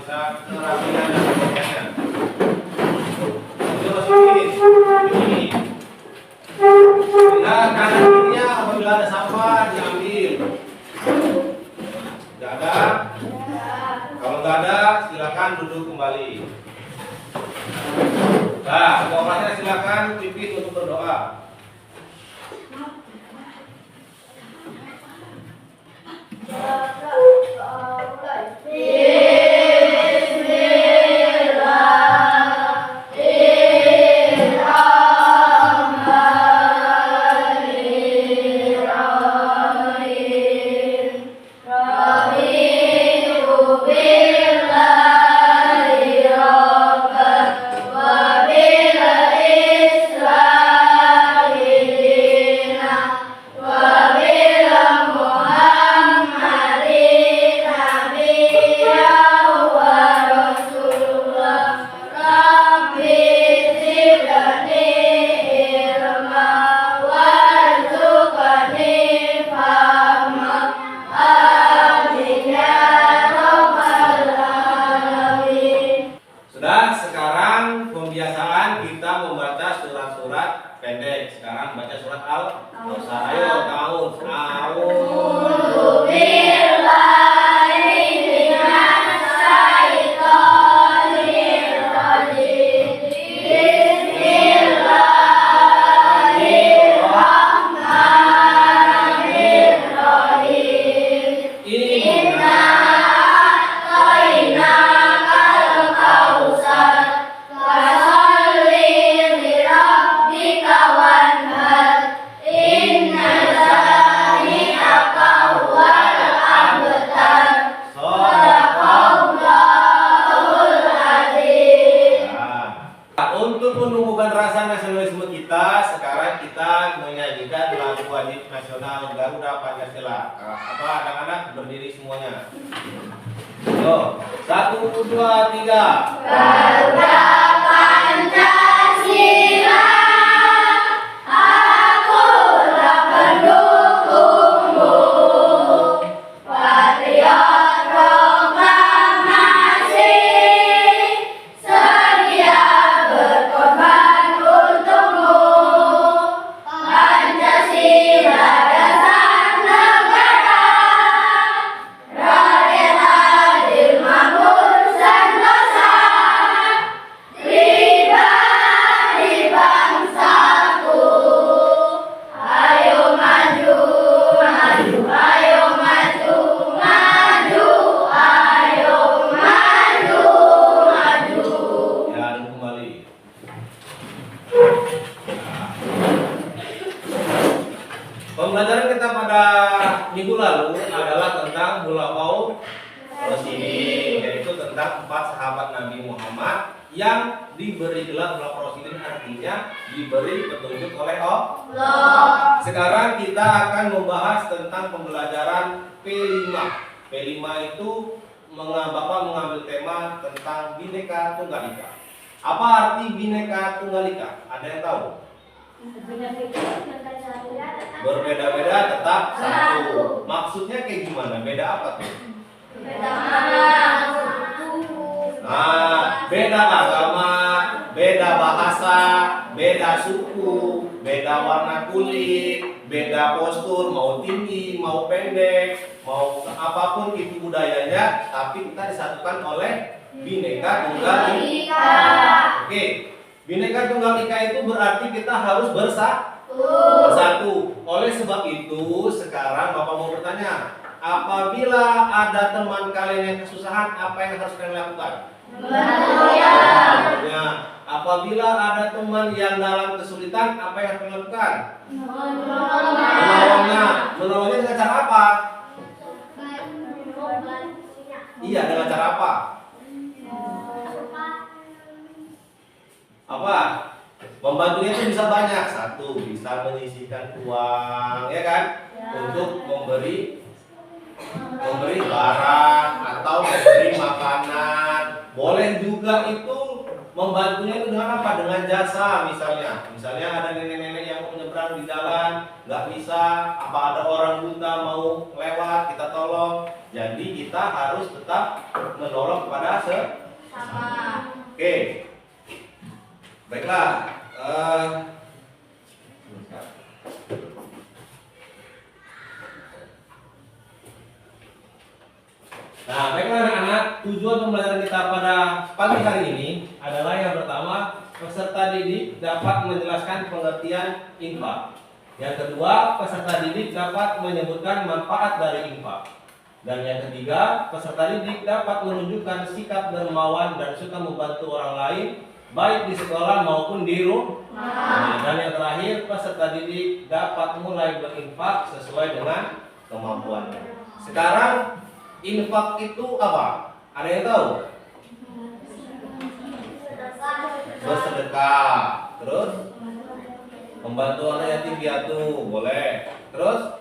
kerapian dan sebagainya. Itu begini. Nah, kanan kirinya apabila ada sampah diambil. Tidak ada? Kalau nggak ada, silakan duduk kembali. Nah, semuanya silakan pipis untuk berdoa. Sekarang pembiasaan kita membaca surat-surat pendek. Sekarang baca surat Al-Kausar. Ayo, untuk menumbuhkan rasa nasionalisme kita, sekarang kita menyanyikan lagu wajib nasional Garuda Pancasila. Apa anak-anak berdiri semuanya? Yo, 1, 2, 3. Garuda Pancasila, akulah pendukungmu, patriot proklamasi, sedia berkorban untukmu. Pancasila dasar negara, rakyat adil makmur sentosa, pribadi bangsaku. Ayo maju, maju, ayo maju, maju, ayo maju, maju. Ya, duduk kembali. Pembelajaran kita pada minggu lalu adalah tentang Khulafaur Rasyidin, yaitu tentang 4 sahabat Nabi Muhammad yang diberi gelar Khulafaur Rasyidin, artinya diberi petunjuk oleh Allah. Sekarang kita akan membahas tentang pembelajaran P5. P5 itu Bapak mengambil tema tentang Bhinneka Tunggal Ika. Apa arti Bhinneka Tunggal Ika? Ada yang tahu? Berbeda-beda tetap satu. Maksudnya kayak gimana? Beda apa tuh? Nah, beda agama, beda bahasa, beda suku, beda warna kulit, beda postur, mau tinggi, mau pendek, mau apapun itu budayanya, tapi kita disatukan oleh Bhinneka Tunggal Ika. Oke, Bhinneka Tunggal Ika itu berarti kita harus bersatu. Oleh sebab itu, sekarang Bapak mau bertanya, apabila ada teman kalian yang kesusahan, apa yang harus kalian lakukan? Menolongnya. Apabila ada teman yang dalam kesulitan, apa yang harus kalian lakukan? Menolongnya. Menolongnya dengan cara apa? Iya, dengan cara apa? Apa? Membantunya itu bisa banyak. Satu, bisa menyisihkan uang, ya kan? Untuk memberi barang atau memberi makanan. Boleh juga itu membantunya itu dengan apa? Dengan jasa misalnya. Misalnya ada nenek-nenek yang punya nyebrang di jalan, nggak bisa, apa ada orang buta mau lewat, kita tolong. Jadi kita harus tetap menolong kepada Sama. Oke, baiklah. Nah, baiklah anak-anak, tujuan pembelajaran kita pada pagi hari ini adalah yang pertama, peserta didik dapat menjelaskan pengertian infak. Yang kedua, peserta didik dapat menyebutkan manfaat dari infak. Dan yang ketiga, peserta didik dapat menunjukkan sikap dermawan dan suka membantu orang lain, baik di sekolah maupun di rumah. Dan yang terakhir, peserta didik dapat mulai berinfak sesuai dengan kemampuannya. Sekarang, infak itu apa? Ada yang tahu? Bersedekah. Terus? Membantu anak yatim piatu, boleh. Terus?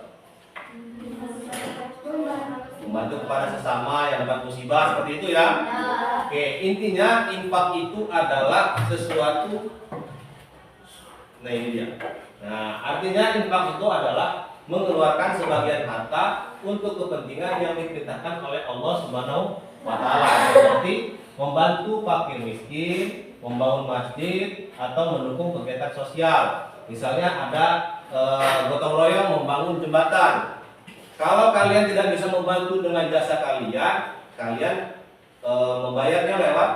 Membantu kepada sesama yang dapat musibah, seperti itu ya. Oke, intinya infak itu adalah sesuatu. Nah, ini dia. Nah, artinya infak itu adalah mengeluarkan sebagian harta untuk kepentingan yang diperintahkan oleh Allah Subhanahu wa taala, seperti membantu fakir miskin, membangun masjid atau mendukung kegiatan sosial. Misalnya ada gotong royong membangun jembatan. Kalau kalian tidak bisa membantu dengan jasa kalian, membayarnya lewat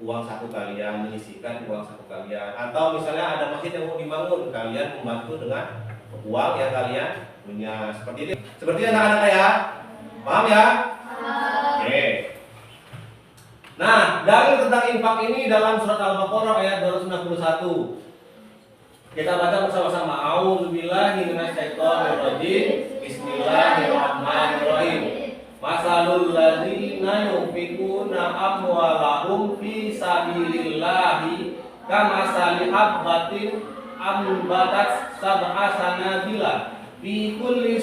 uang saku kalian, menyisihkan uang saku kalian. Atau misalnya ada masjid yang mau dibangun, kalian membantu dengan uang yang kalian punya. Seperti ini. Seperti anak-anak ya. Paham ya? Oke. Nah, dalil tentang infak ini dalam surat Al-Baqarah ayat 261. Kita baca bersama-sama. A'udzubillahi minasyaitonirrajim. Bismillahirrahmanirrahim. Masalul ladzina yunfikuna amwalahum fi sabilillahi kamasali habbatin ambatat sab'a sanabila fi kulli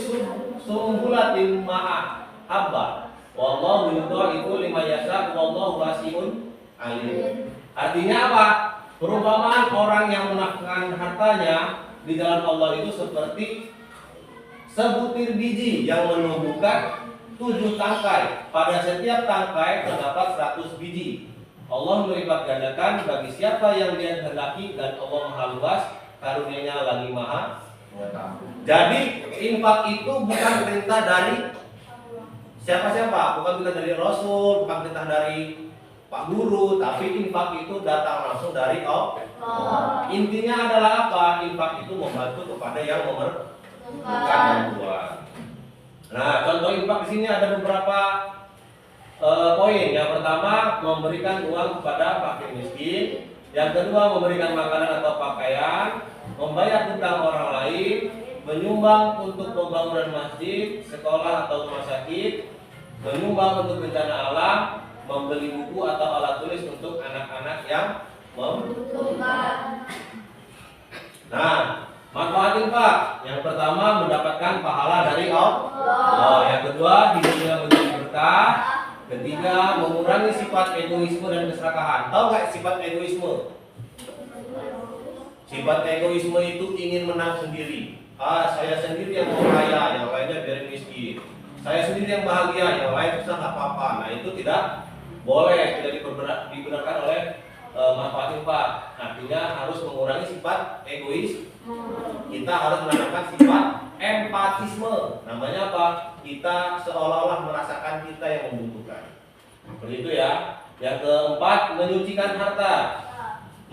sumbulatin ma'a habba wallahu yudha'ifu liman yasha wallahu wasi'un alim. Artinya apa? Perumpamaan orang yang menafkahkan hartanya di jalan Allah itu seperti sebutir biji yang menumbuhkan 7 tangkai. Pada setiap tangkai terdapat 100 biji. Allah melipat gandakan bagi siapa yang dia kehendaki, dan Allah Maha Luas, karunia-Nya lagi Maha mengetahui. Jadi infak itu bukan perintah dari siapa-siapa, bukan perintah dari Rasul, bukan perintah dari Pak Guru, tapi infak itu datang langsung dari Allah. Intinya adalah apa? Infak itu membantu kepada yang memerlukan bantuan. Nah, contoh infak di sini ada beberapa poin. Yang pertama, memberikan uang kepada fakir miskin. Yang kedua, memberikan makanan atau pakaian, membayar hutang orang lain, menyumbang untuk pembangunan masjid, sekolah atau rumah sakit, menyumbang untuk bencana alam, membeli buku atau alat tulis untuk anak-anak yang membutuhkan. Nah, manfaat infak. Yang pertama, mendapatkan pahala dari Allah. Yang kedua, hidupnya menjadi berkah. Ketiga, mengurangi sifat egoisme dan keserakahan. Tahu nggak sifat egoisme? Sifat egoisme itu ingin menang sendiri. Saya sendiri yang mau kaya, yang lainnya biarin miskin. Saya sendiri yang bahagia, yang lain susah nggak apa-apa. Nah, itu tidak boleh, tidak dibenarkan oleh manfaat infak. Artinya harus mengurangi sifat egois. Kita harus menanamkan sifat empatisme. Namanya apa? Kita seolah-olah merasakan kita yang membutuhkan. Seperti itu ya. Yang keempat, menyucikan harta,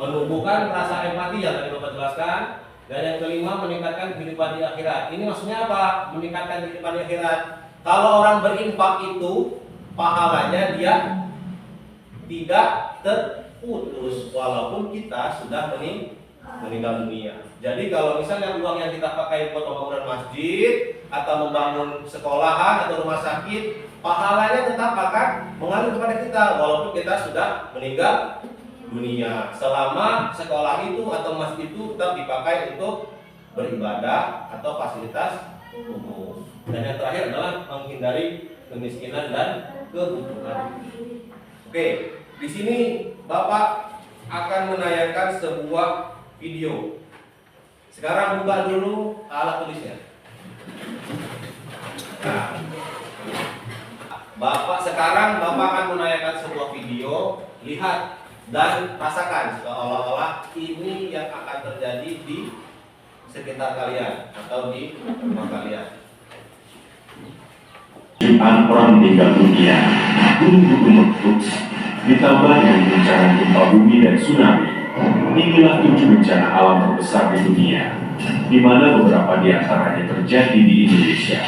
menumbuhkan rasa empati yang tadi Bapak jelaskan. Dan yang kelima, meningkatkan kehidupan di akhirat. Ini maksudnya apa? Meningkatkan kehidupan di akhirat. Kalau orang berinfak itu pahalanya dia tidak terputus walaupun kita sudah meninggal dunia. Jadi kalau misalnya uang yang kita pakai buat pembangunan masjid atau membangun sekolahan atau rumah sakit, pahalanya tetap akan mengalir kepada kita walaupun kita sudah meninggal dunia. Selama sekolah itu atau masjid itu tetap dipakai untuk beribadah atau fasilitas umum. Dan yang terakhir adalah menghindari kemiskinan dan kebutuhan. Oke, di sini Bapak akan menayangkan sebuah video. Sekarang buka dulu alat tulisnya. Nah, Bapak akan menayangkan sebuah video, lihat dan rasakan seolah-olah ini yang akan terjadi di sekitar kalian atau di rumah kalian. Jutaan orang meninggal dunia, gunung-gunung meletus, ditambah dengan bencana gempa bumi dan tsunami. Inilah 7 bencana alam terbesar di dunia, di mana beberapa di antaranya terjadi di Indonesia.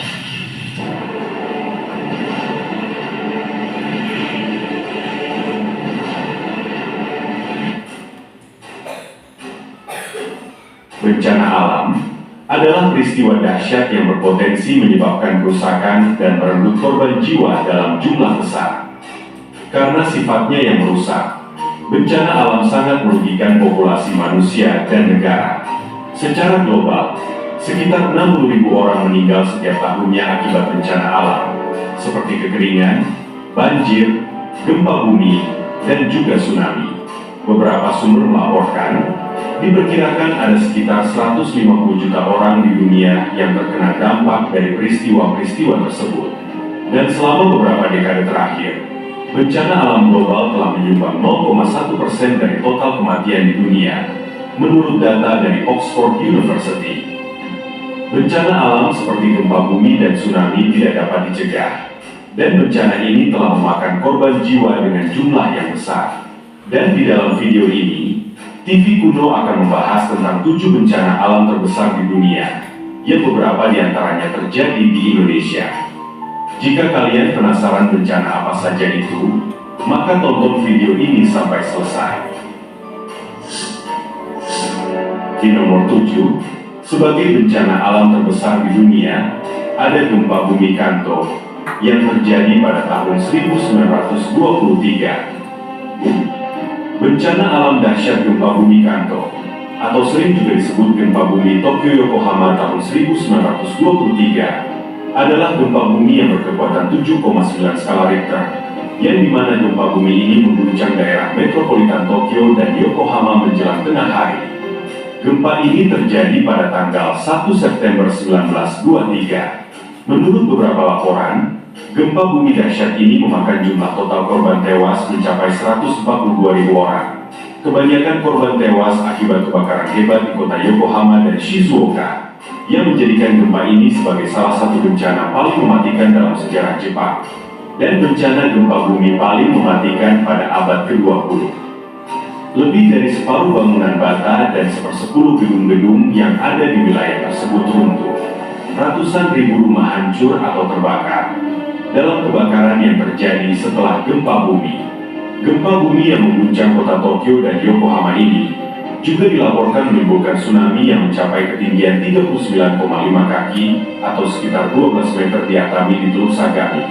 Bencana alam adalah peristiwa dahsyat yang berpotensi menyebabkan kerusakan dan merenggut korban jiwa dalam jumlah besar. Karena sifatnya yang merusak, bencana alam sangat merugikan populasi manusia dan negara. Secara global, sekitar 60.000 orang meninggal setiap tahunnya akibat bencana alam, seperti kekeringan, banjir, gempa bumi, dan juga tsunami. Beberapa sumber melaporkan, diperkirakan ada sekitar 150 juta orang di dunia yang terkena dampak dari peristiwa-peristiwa tersebut. Dan selama beberapa dekade terakhir, bencana alam global telah menyumbang 0,1% dari total kematian di dunia, menurut data dari Oxford University. Bencana alam seperti gempa bumi dan tsunami tidak dapat dicegah, dan bencana ini telah memakan korban jiwa dengan jumlah yang besar. Dan di dalam video ini, TV Kuno akan membahas tentang 7 bencana alam terbesar di dunia, yang beberapa diantaranya terjadi di Indonesia. Jika kalian penasaran bencana apa saja itu, maka tonton video ini sampai selesai. Di nomor 7, sebagai bencana alam terbesar di dunia, ada gempa bumi Kanto yang terjadi pada tahun 1923. Bencana alam dahsyat gempa bumi Kanto, atau sering juga disebut gempa bumi Tokyo Yokohama tahun 1923, adalah gempa bumi yang berkekuatan 7,9 skala Richter, yang dimana gempa bumi ini mengguncang daerah metropolitan Tokyo dan Yokohama menjelang tengah hari. Gempa ini terjadi pada tanggal 1 September 1923. Menurut beberapa laporan, gempa bumi dahsyat ini memakan jumlah total korban tewas mencapai 142.000 orang. Kebanyakan korban tewas akibat kebakaran hebat di kota Yokohama dan Shizuoka, yang menjadikan gempa ini sebagai salah satu bencana paling mematikan dalam sejarah Jepang, dan bencana gempa bumi paling mematikan pada abad ke-20. Lebih dari separuh bangunan bata dan 1/10 gedung-gedung yang ada di wilayah tersebut runtuh. Ratusan ribu rumah hancur atau terbakar dalam kebakaran yang terjadi setelah gempa bumi. Gempa bumi yang mengguncang kota Tokyo dan Yokohama ini juga dilaporkan menimbulkan tsunami yang mencapai ketinggian 39,5 kaki atau sekitar 12 meter di Atami di Teluk Sagami,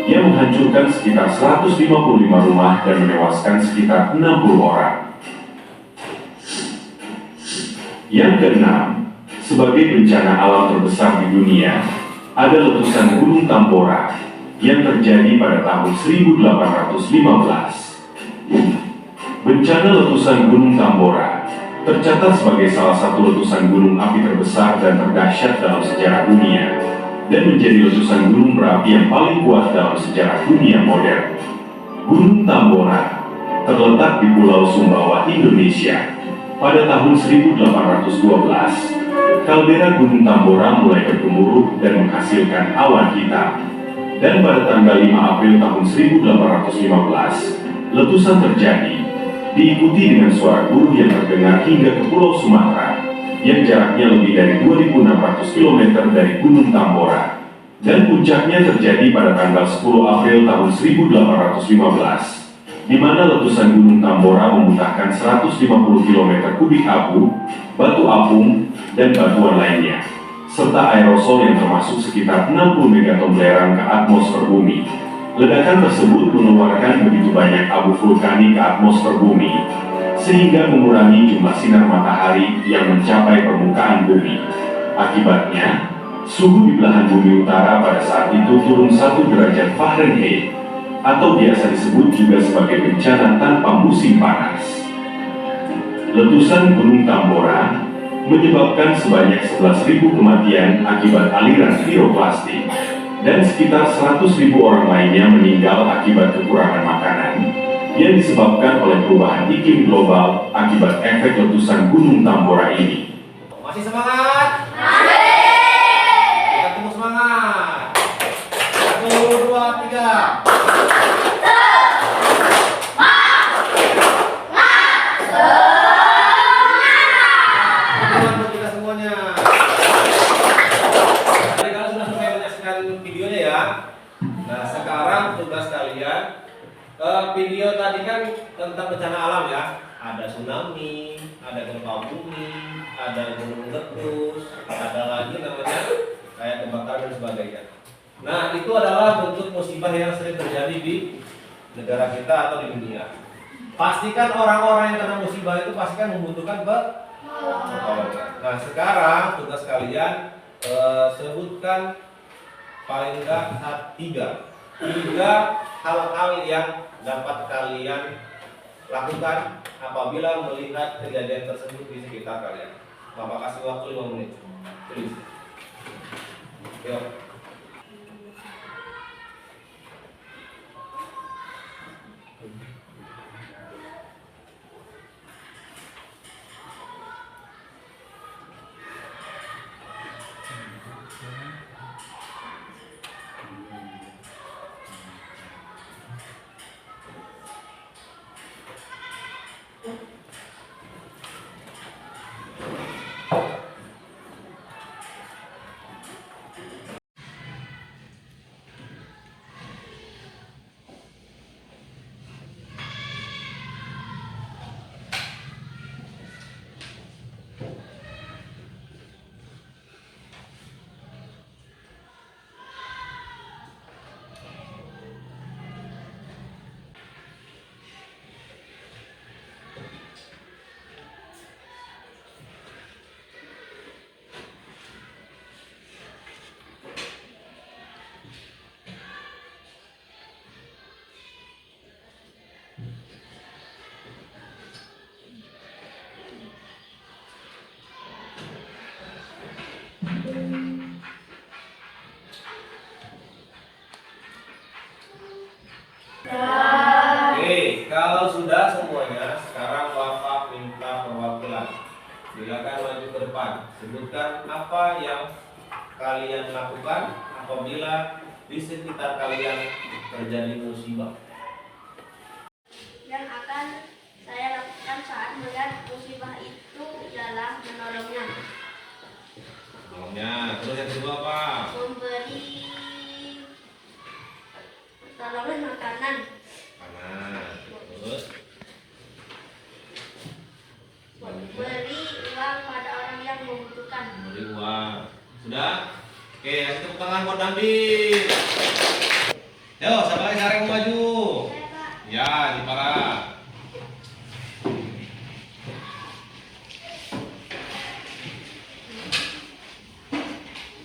yang menghancurkan sekitar 155 rumah dan menewaskan sekitar 60 orang. Yang keenam, sebagai bencana alam terbesar di dunia, ada letusan Gunung Tambora yang terjadi pada tahun 1815. Bencana letusan Gunung Tambora tercatat sebagai salah satu letusan gunung api terbesar dan terdahsyat dalam sejarah dunia, dan menjadi letusan gunung berapi yang paling kuat dalam sejarah dunia modern. Gunung Tambora terletak di Pulau Sumbawa, Indonesia. Pada tahun 1812, kaldera Gunung Tambora mulai bergemuruh dan menghasilkan awan hitam. Dan pada tanggal 5 April tahun 1815, letusan terjadi, diikuti dengan suara guruh yang terdengar hingga ke Pulau Sumatera, yang jaraknya lebih dari 2.600 km dari Gunung Tambora. Dan puncaknya terjadi pada tanggal 10 April tahun 1815, di mana letusan Gunung Tambora memuntahkan 150 km kubik abu, batu apung, dan batuan lainnya, serta aerosol yang termasuk sekitar 60 megaton belerang ke atmosfer bumi. Ledakan tersebut mengeluarkan begitu banyak abu vulkanik ke atmosfer bumi, sehingga mengurangi jumlah sinar matahari yang mencapai permukaan bumi. Akibatnya, suhu di belahan bumi utara pada saat itu turun 1 derajat Fahrenheit, atau biasa disebut juga sebagai bencana tanpa musim panas. Letusan Gunung Tambora menyebabkan sebanyak 11.000 kematian akibat aliran piroplastik, dan sekitar 100.000 orang lainnya meninggal akibat kekurangan makanan yang disebabkan oleh perubahan iklim global akibat efek letusan Gunung Tambora ini. Masih semangat? Kita tepuk semangat. 1, 2, 3. Untuk kita semuanya. Tadi kalian sudah selesai menyaksikan videonya ya. Nah, sekarang tugas kalian, video tadi kan tentang bencana alam ya. Ada tsunami, ada gempa bumi, ada gunung meletus, ada lagi namanya kayak kebakaran dan sebagainya. Nah, itu adalah bentuk musibah yang sering terjadi di negara kita atau di dunia. Pastikan orang-orang yang kena musibah itu pastikan membutuhkan pertolongan. Nah, sekarang tugas kalian sebutkan paling enggak tiga hal-hal yang dapat kalian lakukan apabila melihat kejadian tersebut di sekitar kalian. Bapak kasih waktu 5 menit. Tulis. Yuk. Oke, kalau sudah semuanya, sekarang Bapak minta perwakilan. Silakan maju ke depan. Sebutkan apa yang kalian lakukan apabila di sekitar kalian terjadi musibah. Yang akan saya lakukan saat melihat musibah itu ialah menolongnya. Terus yang kedua apa? Memberi pertolongan makanan. Terus Memberi uang pada orang yang membutuhkan. memberi uang. Sudah? Oke, kasih tepuk tangan buat Dambi. Yo, siapa lagi sekarang mau maju? Saya, Pak. Ya, di para.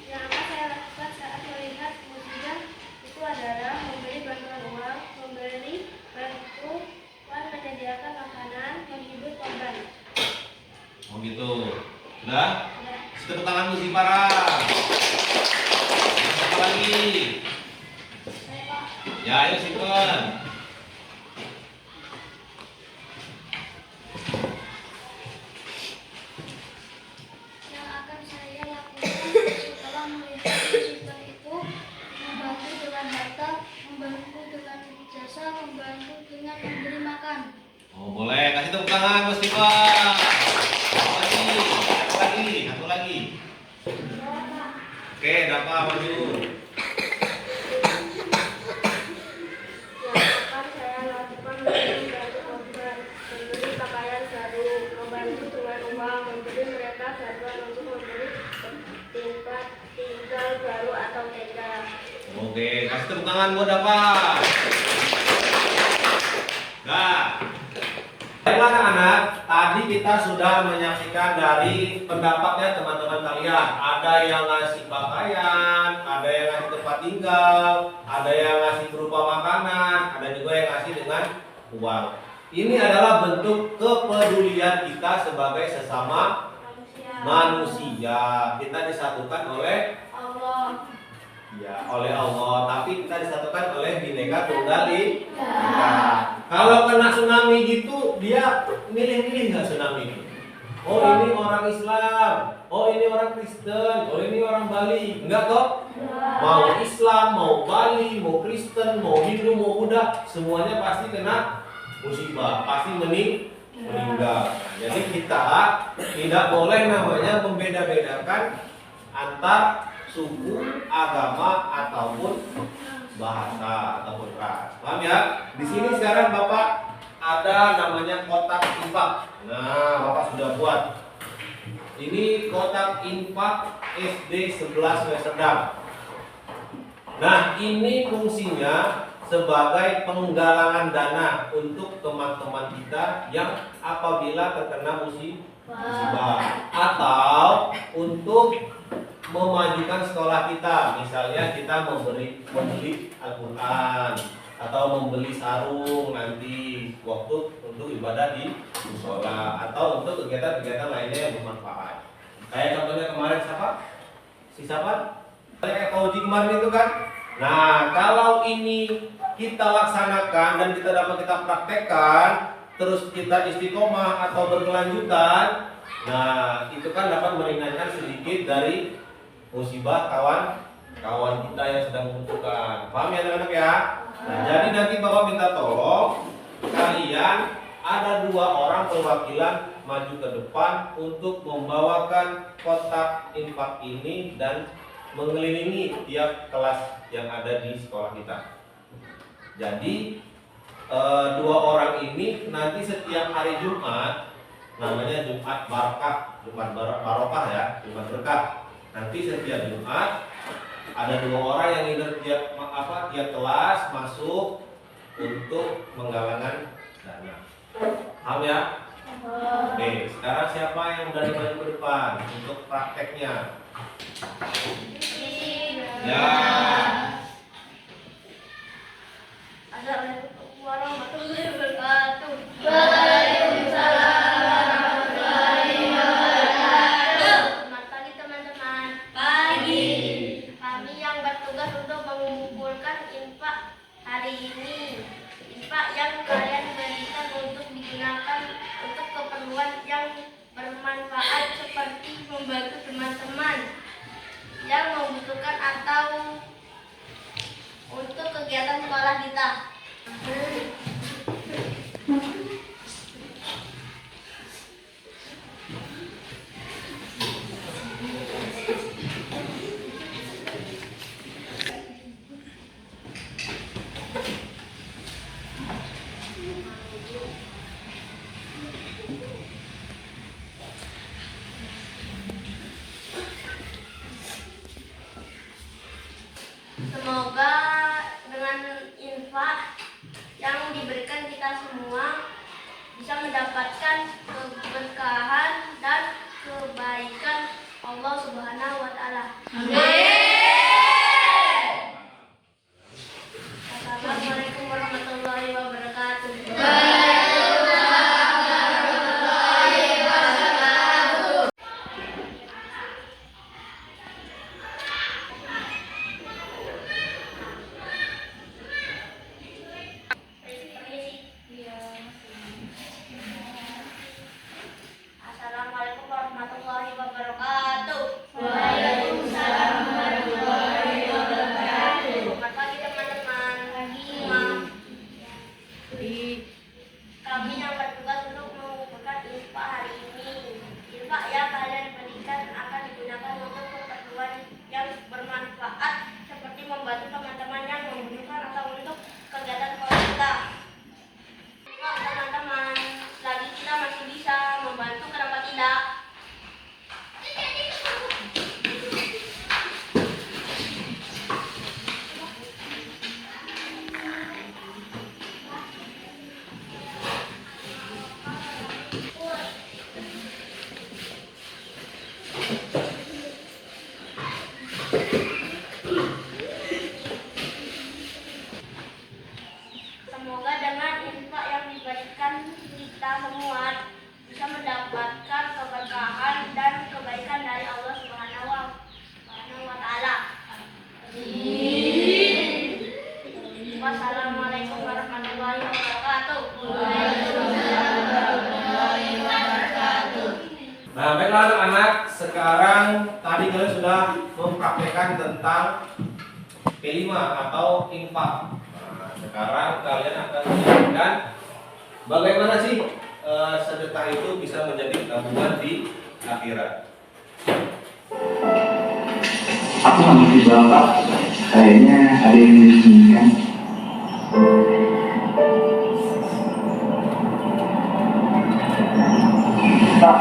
Yang akan saya lakukan saat melihat musibah itu adalah memberi bantuan uang, memberi bantuan menyediakan makanan, menghibur korban. Oh gitu. Sudah? Sudah. Kasih tepuk tangan dulu si para. Siapa lagi? Saya, Pak. Ya, ayo simpen. Yang akan saya lakukan setelah melihat musibah itu membantu dengan harta, membantu dengan jasa, membantu dengan memberi makan. Oh, boleh. Kasih tepuk tangan Mas Dipa. Satu lagi. Oke, dapat maju. Yang akan saya lakukan membantu korban, memberi pakaian baru, membantu dengan uang, memberi mereka bantuan untuk memberi tempat tinggal baru atau tenda. Oke, kasih tepuk tangan buat dapat. Nah, baiklah anak-anak, tadi kita sudah menyaksikan dari pendapatnya teman-teman kalian. Ada yang ngasih pakaian, ada yang ngasih tempat tinggal, ada yang ngasih berupa makanan, ada juga yang ngasih dengan uang. Ini adalah bentuk kepedulian kita sebagai sesama manusia. Kita disatukan oleh Allah. ya, oleh Allah, tapi kita disatukan oleh Bhinneka Tunggal Ika. Kalau kena tsunami gitu, dia milih-milih nggak tsunami itu? Oh ini orang Islam, oh ini orang Kristen, oh ini orang Bali. Enggak kok? Mau Islam, mau Bali, mau Kristen, mau Hindu, mau Buddha, semuanya pasti kena musibah, pasti meninggal. Jadi kita tidak boleh namanya membeda-bedakan antar suku, agama ataupun bahasa ataupun ras. Paham ya? Di sini sekarang Bapak ada namanya kotak infak. Nah, Bapak sudah buat. Ini kotak infak SD 11 Weserdam. Nah, ini fungsinya sebagai penggalangan dana untuk teman-teman kita yang apabila terkena musibah atau untuk memajukan sekolah kita. Misalnya kita membeli Al-Quran atau membeli sarung nanti waktu untuk ibadah di musola atau untuk kegiatan-kegiatan lainnya yang bermanfaat. Kayak contohnya kemarin siapa? Kayak Pak Uji kemarin itu kan. Nah, kalau ini kita laksanakan dan kita dapat kita praktekkan, terus kita istiqomah atau berkelanjutan, nah itu kan dapat meringankan sedikit dari musibah kawan kita yang sedang membutuhkan. Paham ya anak-anak ya? Nah, jadi nanti Bapak minta tolong kalian ada 2 orang perwakilan maju ke depan untuk membawakan kotak infak ini dan mengelilingi tiap kelas yang ada di sekolah kita. Jadi 2 orang ini nanti setiap hari Jumat, namanya Jumat Barokah, Jumat Barokah ya, Jumat berkah. Nanti setiap Jumat ada 2 orang yang tiap kelas masuk untuk menggalangan dana. Paham ya? Oke, sekarang siapa yang dari maju ke depan untuk prakteknya? Ya. Assalamualaikum warahmatullahi wabarakatuh. Selamat pagi teman-teman. Pagi. Kami yang bertugas untuk mengumpulkan infak hari ini. Infak yang kalian berikan untuk digunakan untuk keperluan yang bermanfaat seperti membantu teman-teman yang membutuhkan atau untuk kegiatan sekolah kita. Semoga dengan infak yang diberikan kita semua bisa mendapatkan keberkahan dan kebaikan Allah Subhanahu wa taala. Assalamualaikum warahmatullahi wabarakatuh. Assalamualaikum warahmatullahi wabarakatuh. Waalaikumsalam warahmatullahi wabarakatuh. Selamat pagi teman-teman. Kami yang bertugas untuk mengumpulkan infak hari ini. Infak yang kalian berikan akan digunakan untuk keperluan yang bermanfaat seperti membantu teman-teman yang membutuhkan atau untuk kegiatan sekolah kita. Teman-teman, selagi kita masih bisa membantu, kenapa tidak? Semoga dengan infak yang diberikan kita semua bisa mendapatkan keberkahan dan kebaikan Baiklah anak-anak, sekarang tadi kalian sudah mempraktekkan tentang P5 atau infak. Nah, sekarang kalian akan menjelaskan bagaimana sih sedekah itu bisa menjadi tabungan di akhirat. Aku nggak ngerti Bapak, kayaknya ada yang disembunyikan. Pak,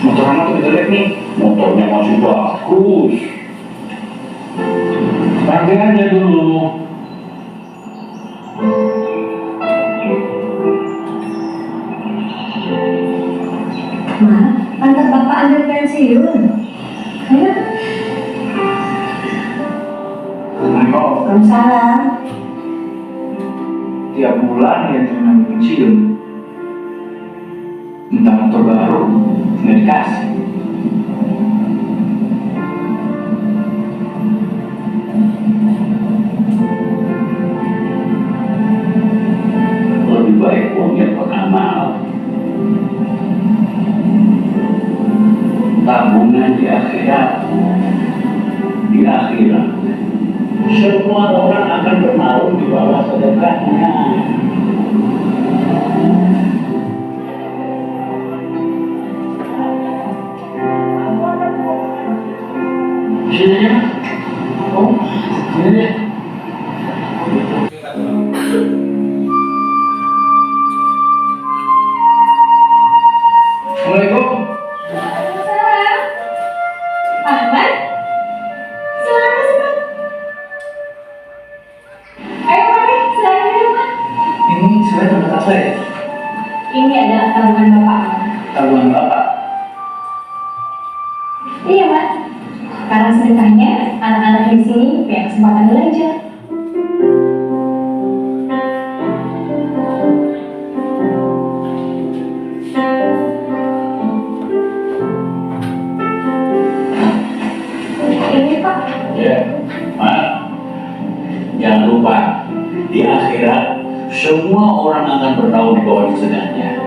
motor anak tuh jelek nih. Motornya masih bagus. Pakai aja dulu. Ma, antar bapak ambil pensiun. Ayo. Waalaikumsalam. Tiap bulan dia terima pensiun. Minta motor baru, nggak dikasih. Lebih baik uangnya buat amal. Tabungan di akhirat. Di akhirat semua orang akan bernaung di bawah sedekahnya. Sini aja. Oh, sini aja. Assalamualaikum. Waalaikumsalam. Ahmad? Silakan masuk. Ayo mari, silakan duduk, Pak. Ini sebenarnya tempat apa ya? Ini adalah tabungan Bapak. Tabungan Bapak. Iya, Pak. Karena sedekahnya, anak-anak di sini punya kesempatan belajar. Ini, Pak. Ya, Mak. Jangan lupa, di akhirat semua orang akan bernaung di bawah sedekahnya.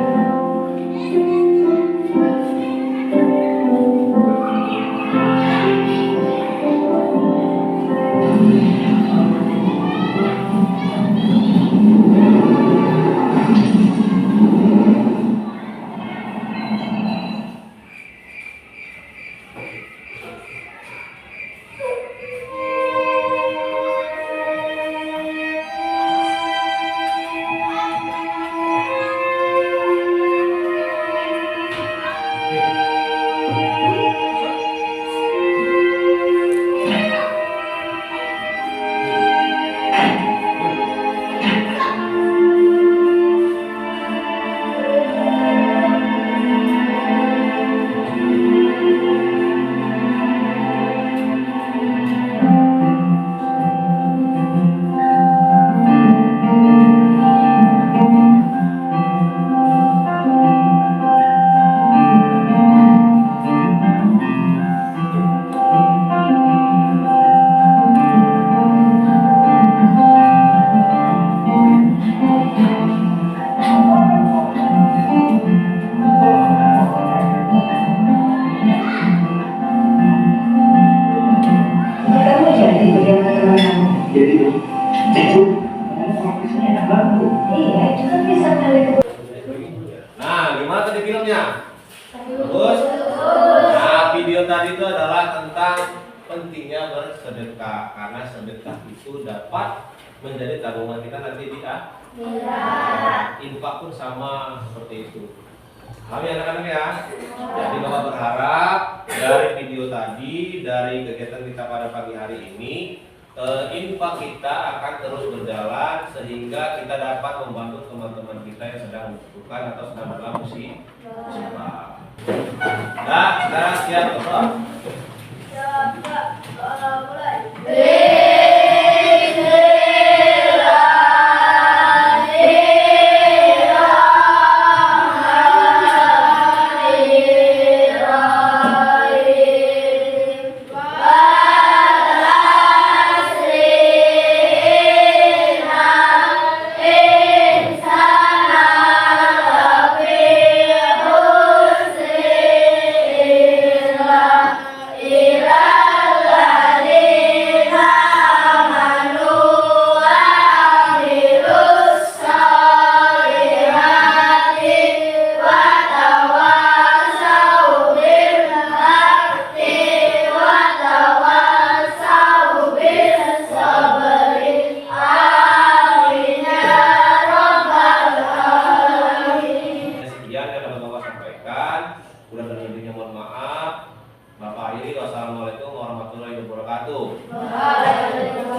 Kamu jadi bagaimana teman kamu? Jadi itu profesinya enak banget. Iya, itu kan bisa kali ke. Nah, gimana tadi filmnya? Bagus. Nah, video tadi itu adalah tentang pentingnya bersedekah karena sedekah itu dapat menjadi tabungan kita nanti di akhirat. Infak pun sama seperti itu. Paham ya anak-anak ya? Jadi Bapak berharap dari video tadi, dari kegiatan kita pada pagi hari ini, infak kita akan terus berjalan sehingga kita dapat membantu teman-teman kita yang sedang membutuhkan atau sedang dalam musibah. Nah, sekarang siap Bapak. Waalaikumsalam.